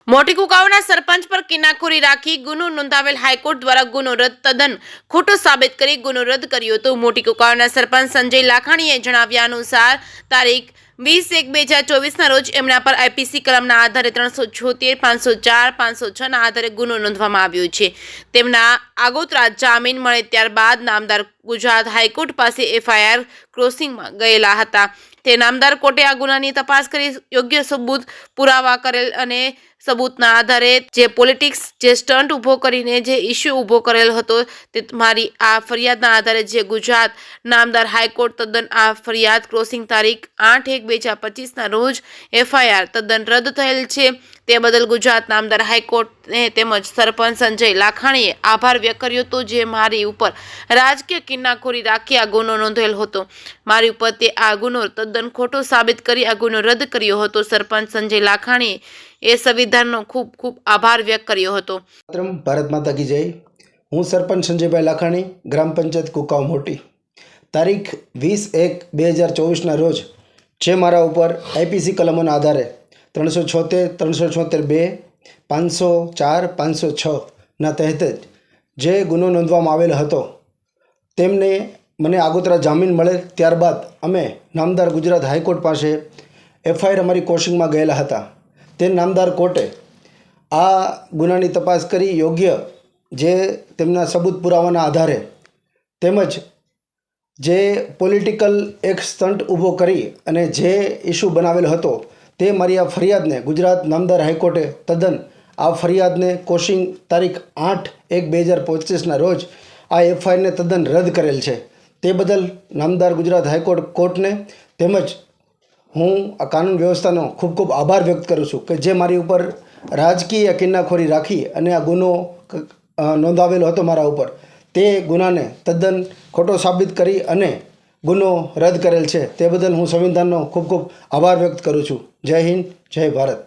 મોટી કુકાવના સરપંચ પર કિનાખોરી રાખી ગુનો નોંધાવેલ હાઈકોર્ટ દ્વારા ગુનો રદ તદ્દન ખોટો સાબિત કરી ગુનો રદ કર્યો હતો। મોટી કુકાવના સરપંચ સંજય લાખાણીએ જણાવ્યા અનુસાર તારીખ 20/1/2024 રોજ એમના પર આઈપીસી કલમના આધારે 376, 504, 506 ના આધારે ગુનો નોંધવામાં આવ્યો છે। તેમના આગોતરા જામીન મળે ત્યારબાદ નામદાર ગુજરાત હાઈકોર્ટ પાસે એફઆઈઆર ક્રોસિંગમાં ગયેલા હતા। તે નામદાર કોર્ટે આ ગુનાની તપાસ કરી યોગ્ય સબૂત પુરાવા કરેલ અને સબૂતના આધારે જે પોલિટિક્સ જે સ્ટન્ટ ઊભો કરીને જે ઇસ્યુ ઊભો કરેલ હતો તે મારી આ ફરિયાદના આધારે જે ગુજરાત નામદાર હાઈકોર્ટ તદ્દન આ ફરિયાદ ક્રોસિંગ તારીખ 8/1/2025 રોજ એફઆઈઆર તદ્દન રદ થયેલ છે। તે બદલ ગુજરાત નામદાર હાઈકોર્ટને તેમજ સરપંચ સંજય લાખાણીએ આભાર વ્યક્ત કર્યો હતો, જે મારી ઉપર રાજકીય કિન્નાખોરી રાખી આ ગુનો નોંધેલ હતો। મારી ઉપર તે આ ગુનો તદ્દન ખોટો સાબિત કરી આ ગુનો રદ કર્યો હતો। સરપંચ સંજય લાખાણીએ એ સંવિધાનનો ખૂબ ખૂબ આભાર વ્યક્ત કર્યો હતો। ભારત માતા કી જય। હું સરપંચ સંજયભાઈ લાખાણી, ગ્રામ પંચાયત કુકાવ મોટી, તારીખ 20/1/2024 રોજ જે મારા ઉપર આઈપીસી કલમોના આધારે 376, 376(2), 504, 506 ના તહેત જે ગુનો નોંધવામાં આવેલ હતો તેમને મને આગોતરા જામીન મળે ત્યારબાદ અમે નામદાર ગુજરાત હાઈકોર્ટ પાસે એફઆઈઆર અમારી કોશિંગમાં ગયેલા હતા। તે નામદાર કોર્ટે આ ગુનાની તપાસ કરી યોગ્ય જે તેમના સબૂત પુરાવાના આધારે તેમજ જે પોલિટિકલ એક સ્ટન્ટ ઊભો કરી અને જે ઇસ્યુ બનાવેલો હતો તે મારી આ ફરિયાદને ગુજરાત નામદાર હાઈકોર્ટે તદ્દન આ ફરિયાદને કોશિંગ તારીખ 8/1/2025 રોજ આ એફઆઈઆરને તદ્દન રદ કરેલ છે। તે બદલ નામદાર ગુજરાત હાઈકોર્ટ કોર્ટને તેમજ હું આ કાનૂન વ્યવસ્થાનો ખૂબ ખૂબ આભાર વ્યક્ત કરું છું કે જે મારી ઉપર રાજકીય કિન્નાખોરી રાખી અને આ ગુનો નોંધાવેલો હતો મારા ઉપર તે ગુનાને તદ્દન ખોટો સાબિત કરી અને ગુનો રદ કરેલ છે। તે બદલ હું સંવિધાનનો ખૂબ ખૂબ આભાર વ્યક્ત કરું છું। જય હિન્દ, જય ભારત।